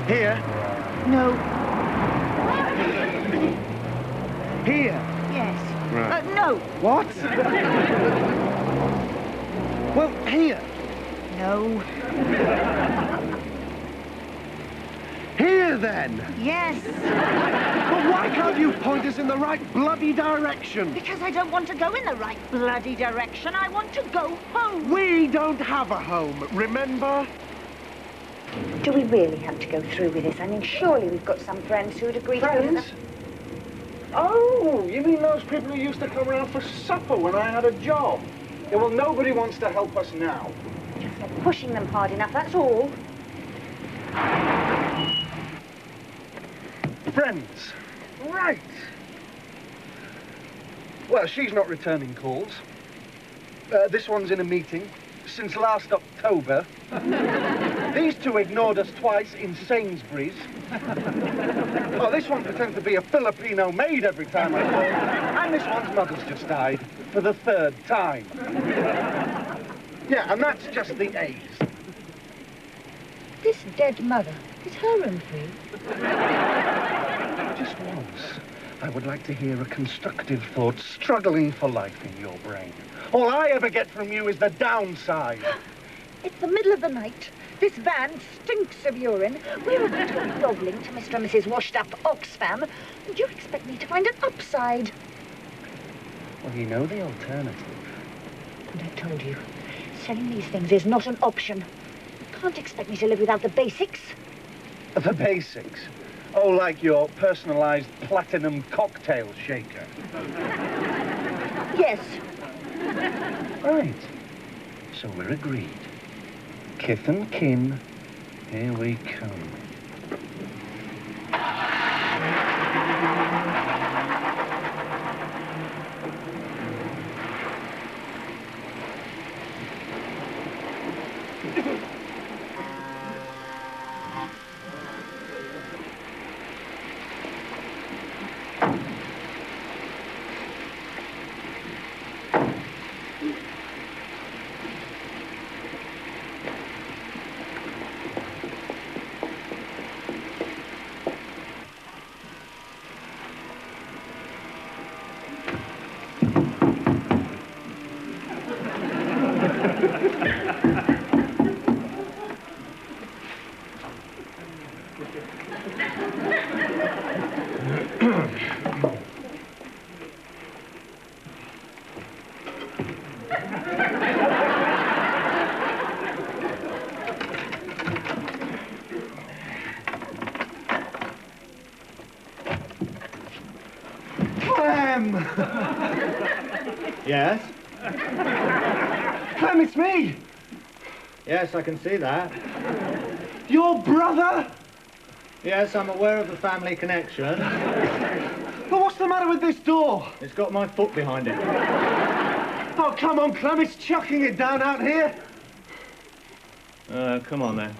Here? No. Here? Yes. Right. No. What? Well, here. No. Here, then. Yes. But why can't you point us in the right bloody direction? Because I don't want to go in the right bloody direction. I want to go home. We don't have a home, remember? Do we really have to go through with this? I mean, surely we've got some friends who would agree to go to the... Oh, you mean those people who used to come around for supper when I had a job? Yeah, well, nobody wants to help us now. Just not pushing them hard enough, that's all. Friends. Right. Well, she's not returning calls. This one's in a meeting since last October. These two ignored us twice in Sainsbury's. Oh, this one pretends to be a Filipino maid every time I call. And this one's mother's just died for the 3rd time. Yeah, and that's just the A's. This dead mother, is her room free? Just once, I would like to hear a constructive thought struggling for life in your brain. All I ever get from you is the downside. It's the middle of the night. This van stinks of urine. We're about to go grovelling to Mr. and Mrs. Washed-Up Oxfam, and you expect me to find an upside. Well, you know the alternative. And I told you, selling these things is not an option. You can't expect me to live without the basics. The basics? Oh, like your personalised platinum cocktail shaker. Yes. Right. So we're agreed. Kith and kin, here we come. Yes? Clem, it's me! Yes, I can see that. Your brother? Yes, I'm aware of the family connection. But what's the matter with this door? It's got my foot behind it. Oh, come on, Clem, it's chucking it down out here. Come on, then.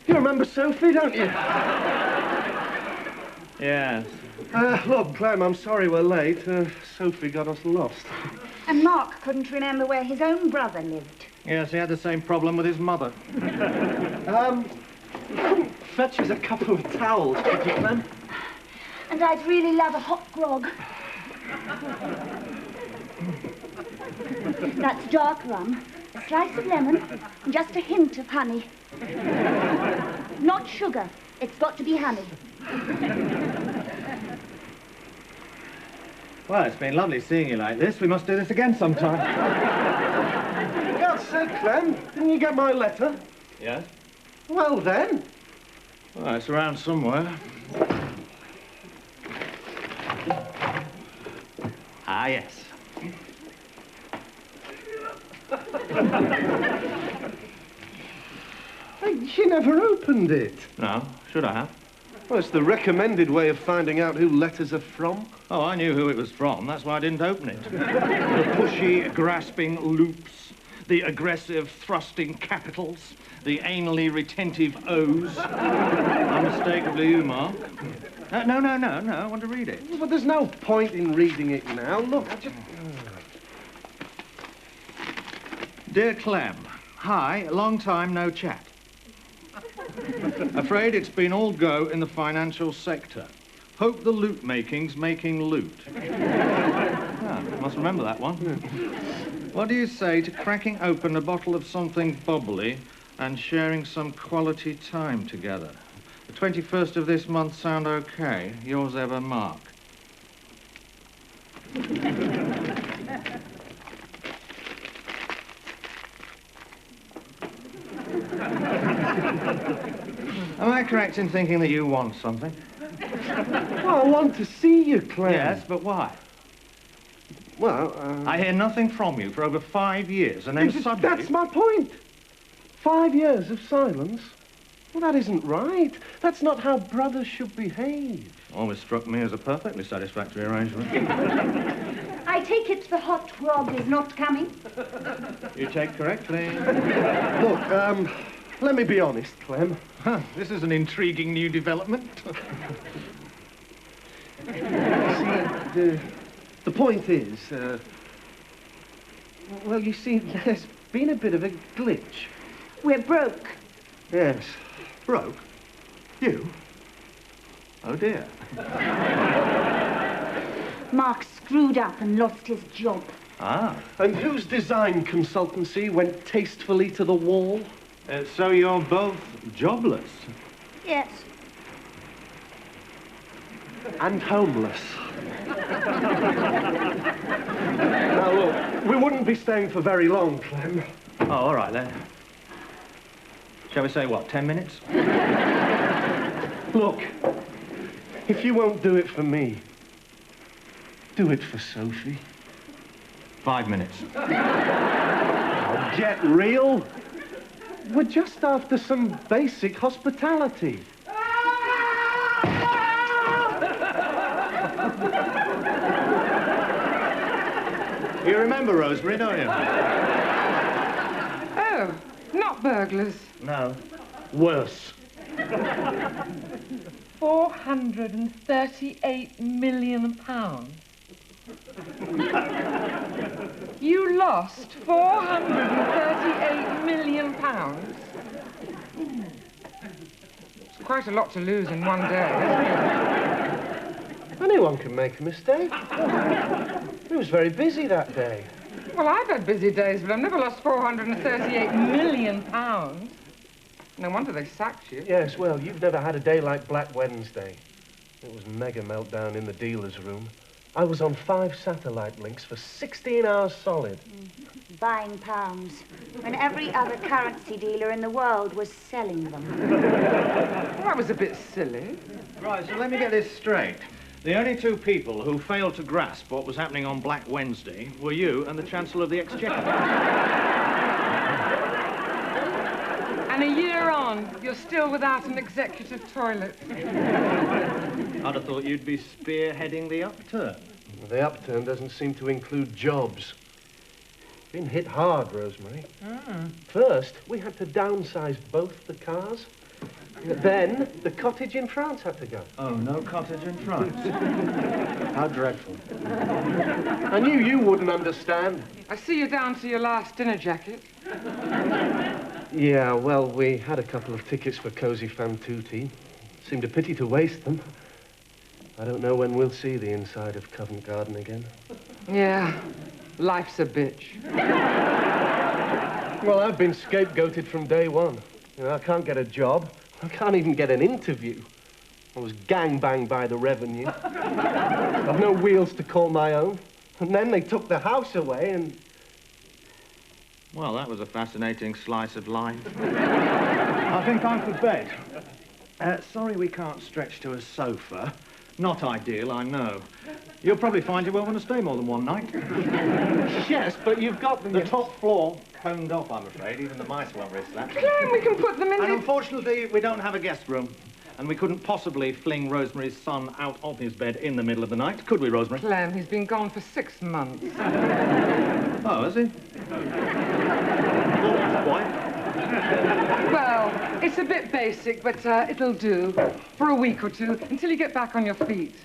You remember Sophie, don't you? Yes. Look, Clem, I'm sorry we're late. Sophie got us lost. And Mark couldn't remember where his own brother lived. Yes, he had the same problem with his mother. Fetch us a couple of towels, could you, Clem? And I'd really love a hot grog. That's dark rum, a slice of lemon, and just a hint of honey. Not sugar. It's got to be honey. Well, it's been lovely seeing you like this. We must do this again sometime. God's sake, Clem, didn't you get my letter? Yes? Well, then. Well, it's around somewhere. Ah, yes. You never opened it. No, should I have? Well, it's the recommended way of finding out who letters are from. Oh, I knew who it was from. That's why I didn't open it. The pushy, grasping loops, the aggressive, thrusting capitals, the anally retentive O's. Unmistakably you, Mark. No, I want to read it. But there's no point in reading it now. Look, I just... Dear Clem, hi, long time no chat. Afraid it's been all go in the financial sector. Hope the loot making's making loot. Must remember that one. What do you say to cracking open a bottle of something bubbly and sharing some quality time together? The 21st of this month sound okay? Yours ever, Mark. Am I correct in thinking that you want something? Well, I want to see you, Clem. Yes, but why? Well, I hear nothing from you for over 5 years, and then suddenly... That's my point. 5 years of silence? Well, that isn't right. That's not how brothers should behave. Always struck me as a perfectly satisfactory arrangement. I take it the hot rod is not coming? You take correctly. Look, let me be honest, Clem. This is an intriguing new development. See, the point is, well, you see, there's been a bit of a glitch. We're broke. Yes. Broke? You? Oh, dear. Mark screwed up and lost his job. Ah. And whose design consultancy went tastefully to the wall? So you're both jobless? Yes. And homeless. Now, look, we wouldn't be staying for very long, Clem. Oh, all right, then. Shall we say, what, 10 minutes? Look, if you won't do it for me, do it for Sophie. 5 minutes. Oh, get real. We're just after some basic hospitality. You remember Rosemary, don't you? Oh, not burglars. No. Worse. 438 million pounds. You lost 438 million pounds. It's quite a lot to lose in one day, isn't it? Anyone can make a mistake. He was very busy that day. Well, I've had busy days, but I've never lost 438 million pounds. No wonder they sacked you. Yes, well, you've never had a day like Black Wednesday. It was mega meltdown in the dealer's room. I was on 5 satellite links for 16 hours solid. Buying pounds, when every other currency dealer in the world was selling them. Well, that was a bit silly. Right, so let me get this straight. The only 2 people who failed to grasp what was happening on Black Wednesday were you and the Chancellor of the Exchequer. And a year on, you're still without an executive toilet. I'd have thought you'd be spearheading the upturn. The upturn doesn't seem to include jobs. Been hit hard, Rosemary. First, we had to downsize both the cars. Then, the cottage in France had to go. Oh, no cottage in France. How dreadful. I knew you wouldn't understand. I see you're down to your last dinner jacket. Yeah, well, we had a couple of tickets for Cozy Fan Tutti. Seemed a pity to waste them. I don't know when we'll see the inside of Covent Garden again. Yeah, life's a bitch. Well, I've been scapegoated from day one. You know, I can't get a job. I can't even get an interview. I was gangbanged by the revenue. I've no wheels to call my own. And then they took the house away and... Well, that was a fascinating slice of life. I think I'm for bed. Sorry we can't stretch to a sofa. Not ideal, I know. You'll probably find you won't want to stay more than one night. Yes, but you've got The top floor coned off, I'm afraid. Even the mice won't risk that. Clem, we can put them in And the... unfortunately, we don't have a guest room. And we couldn't possibly fling Rosemary's son out of his bed in the middle of the night, could we, Rosemary? Clem, he's been gone for 6 months. Oh, has he? Boy. Well, it's a bit basic, but it'll do for a week or two until you get back on your feet.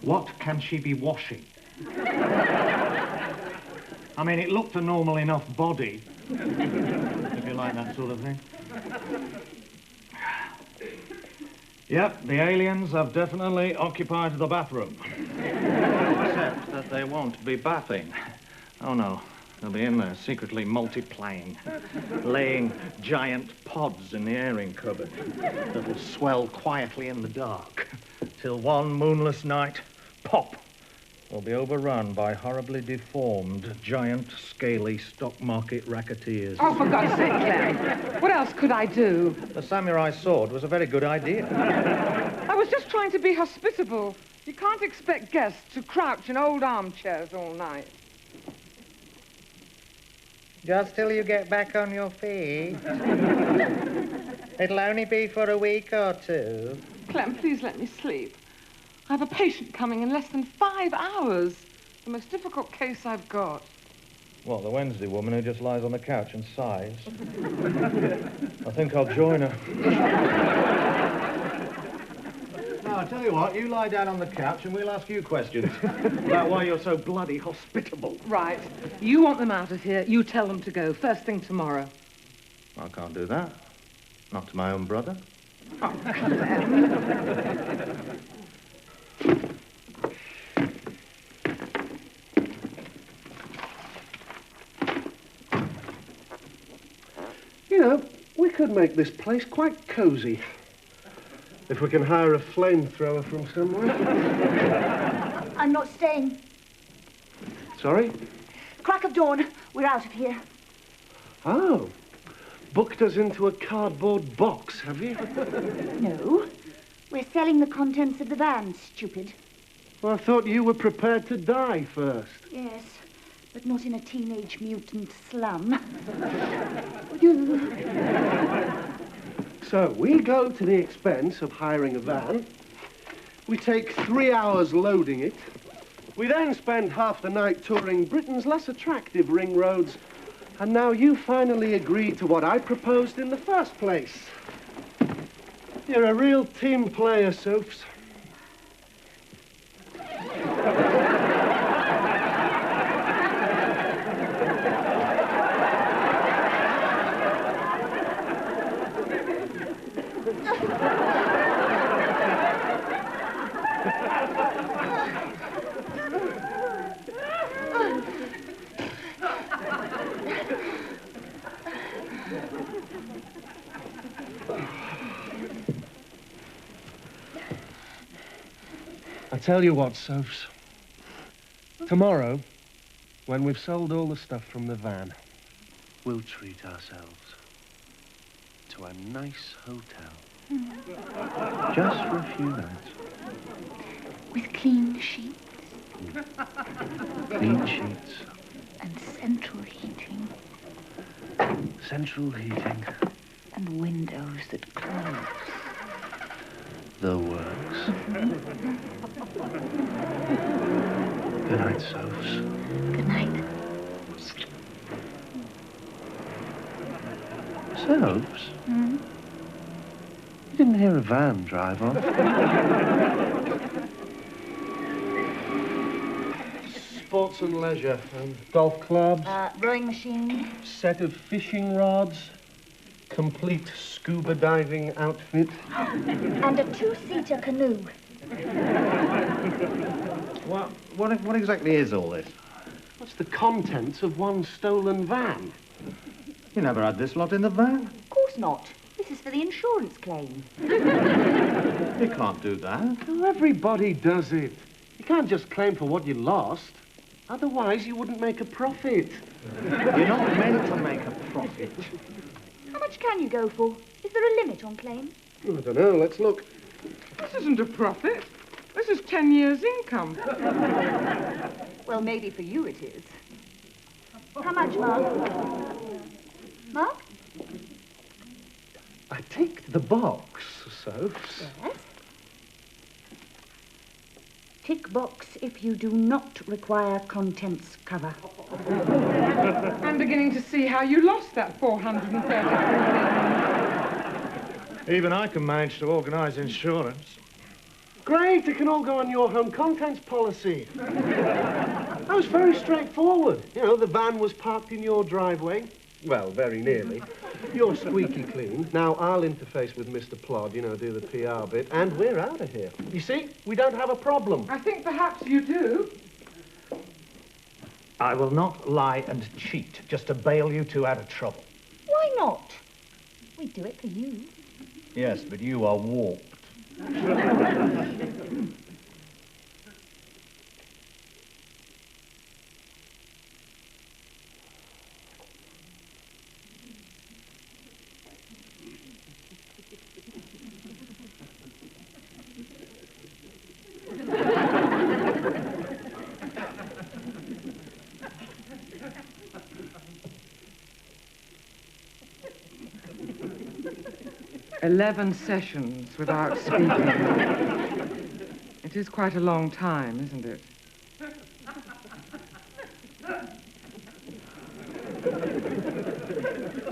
What can she be washing? I mean, it looked a normal enough body, if you like that sort of thing. Yep, the aliens have definitely occupied the bathroom. Except that they won't be bathing. Oh, no. They'll be in there secretly multiplying, laying giant pods in the airing cupboard that will swell quietly in the dark till one moonless night, pop, will be overrun by horribly deformed, giant, scaly stock market racketeers. Oh, for God's sake, Clem. What else could I do? The samurai sword was a very good idea. I was just trying to be hospitable. You can't expect guests to crouch in old armchairs all night. Just till you get back on your feet. It'll only be for a week or two. Clem, please let me sleep. I have a patient coming in less than 5 hours. The most difficult case I've got. What, the Wednesday woman who just lies on the couch and sighs? I think I'll join her. Now, I tell you what, you lie down on the couch and we'll ask you questions about why you're so bloody hospitable. Right. You want them out of here, you tell them to go first thing tomorrow. I can't do that. Not to my own brother. Oh, Clem. You know, we could make this place quite cosy. If we can hire a flamethrower from somewhere. I'm not staying. Sorry? Crack of dawn. We're out of here. Oh. Booked us into a cardboard box, have you? No. We're selling the contents of the van, stupid. Well, I thought you were prepared to die first. Yes, but not in a teenage mutant slum. So, we go to the expense of hiring a van. We take 3 hours loading it. We then spend half the night touring Britain's less attractive ring roads. And now you finally agreed to what I proposed in the first place. You're a real team player, Sophs. I tell you what, Sophs. Tomorrow, when we've sold all the stuff from the van, we'll treat ourselves to a nice hotel. Just for a few nights. With clean sheets Clean sheets. and central heating Central heating. and windows that close. The works. Good night, Sophs. Good night. Sophs? You didn't hear a van drive off? Sports and leisure. Golf clubs. Rowing machine. Set of fishing rods. Complete scuba diving outfit. And a two-seater canoe. What exactly is all this? What's the contents of one stolen van? You never had this lot in the van. Of course not. This is for the insurance claim. You can't do that. Oh, everybody does it. You can't just claim for what you lost. Otherwise, you wouldn't make a profit. You're not meant to make a profit. How much can you go for? Is there a limit on claim? Oh, I don't know. Let's look. This isn't a profit. This is 10 years' income. Well, maybe for you it is. How much, Mark? Mark? I ticked the box, Sophs. Yes. Tick box if you do not require contents cover. I'm beginning to see how you lost that 430. Even I can manage to organise insurance. Great, it can all go on your home contents policy. That was very straightforward. You know, the van was parked in your driveway. Well, very nearly. You're squeaky clean. Now I'll interface with Mr. Plod, you know, do the PR bit, and we're out of here. You see, we don't have a problem. I think perhaps you do. I will not lie and cheat just to bail you two out of trouble. Why not? We'd do it for you. Yes, but you are warped. 11 sessions without speaking. It is quite a long time, isn't it?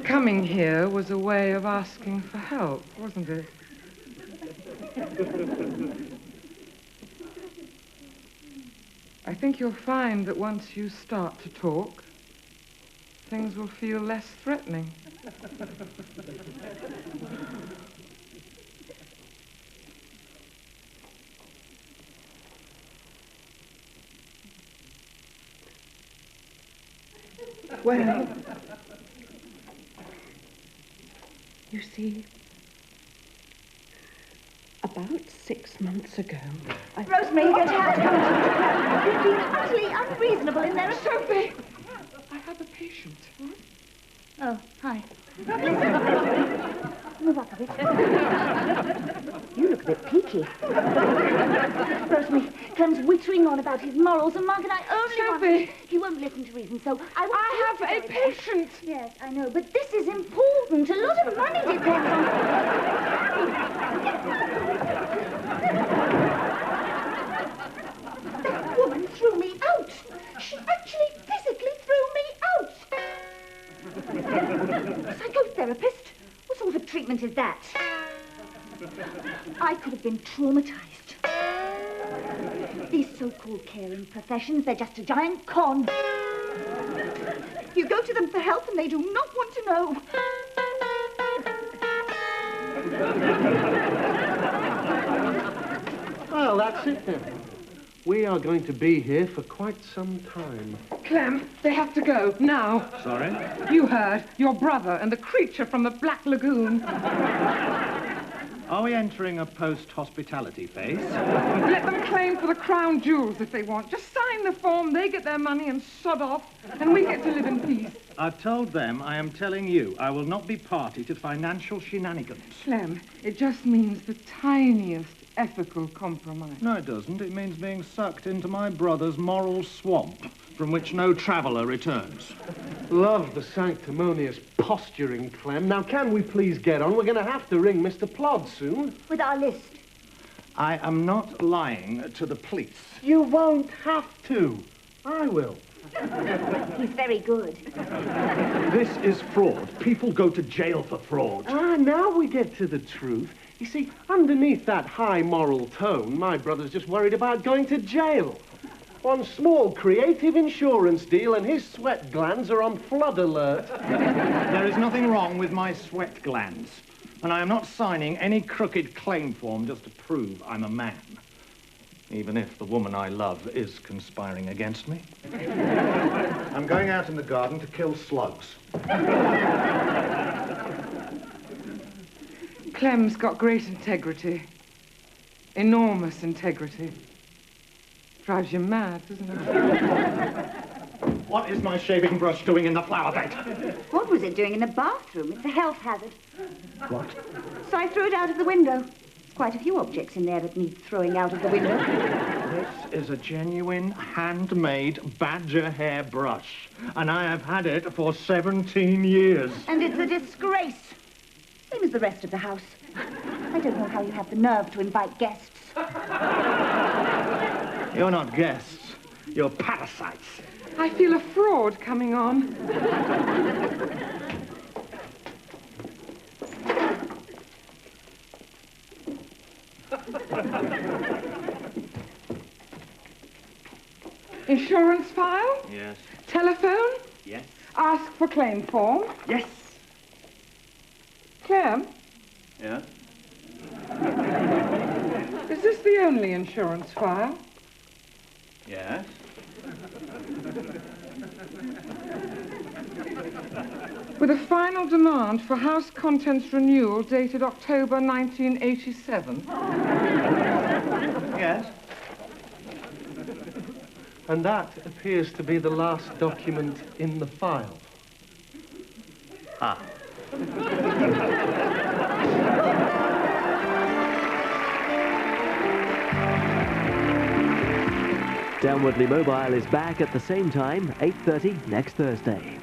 Coming here was a way of asking for help, wasn't it? I think you'll find that once you start to talk, things will feel less threatening. Well, you see, about 6 months ago, Rosemary, you're going to have to come to You've been utterly unreasonable in there. Sophie! I have a patient. Oh, hi. Move up a bit. You look a bit peaky. Rosemary, Clem's wittering on about his morals, and Mark and I only Sophie! He won't listen to reason, so I I have a patient. Yes, I know, but this is important. A lot of money depends on... That woman threw me out. She actually physically threw me out. Psychotherapist? What sort of treatment is that? I could have been traumatized. These so-called caring professions, they're just a giant con. You go to them for help and they do not want to know. Well, that's it then. We are going to be here for quite some time. Clem, they have to go, now. Sorry? You heard. Your brother and the creature from the Black Lagoon. Are we entering a post-hospitality phase? Let them claim for the crown jewels if they want. Just sign the form, they get their money and sod off, and we get to live in peace. I've told them I am telling you I will not be party to financial shenanigans. Clem, it just means the tiniest ethical compromise. No, it doesn't. It means being sucked into my brother's moral swamp, from which no traveller returns. Love the sanctimonious posturing, Clem. Now, can we please get on? We're going to have to ring Mr. Plod soon. With our list. I am not lying to the police. You won't have to. I will. He's very good. This is fraud. People go to jail for fraud. Ah, now we get to the truth. You see, underneath that high moral tone, my brother's just worried about going to jail. One small creative insurance deal and his sweat glands are on flood alert. There is nothing wrong with my sweat glands, and I am not signing any crooked claim form just to prove I'm a man, even if the woman I love is conspiring against me. I'm going out in the garden to kill slugs. Clem's got great integrity. Enormous integrity. Drives you mad, doesn't it? What is my shaving brush doing in the flower bed? What was it doing in the bathroom? It's a health hazard. What? So I threw it out of the window. There's quite a few objects in there that need throwing out of the window. This is a genuine, handmade badger hair brush, and I have had it for 17 years. And it's a disgrace. Same as the rest of the house. I don't know how you have the nerve to invite guests. You're not guests. You're parasites. I feel a fraud coming on. Insurance file? Yes. Telephone? Yes. Ask for claim form? Yes. Clem, Yeah? is this the only insurance file? Yes. With a final demand for house contents renewal dated October 1987. Yes. And that appears to be the last document in the file. Ah. Downwardly Mobile is back at the same time, 8:30 next Thursday.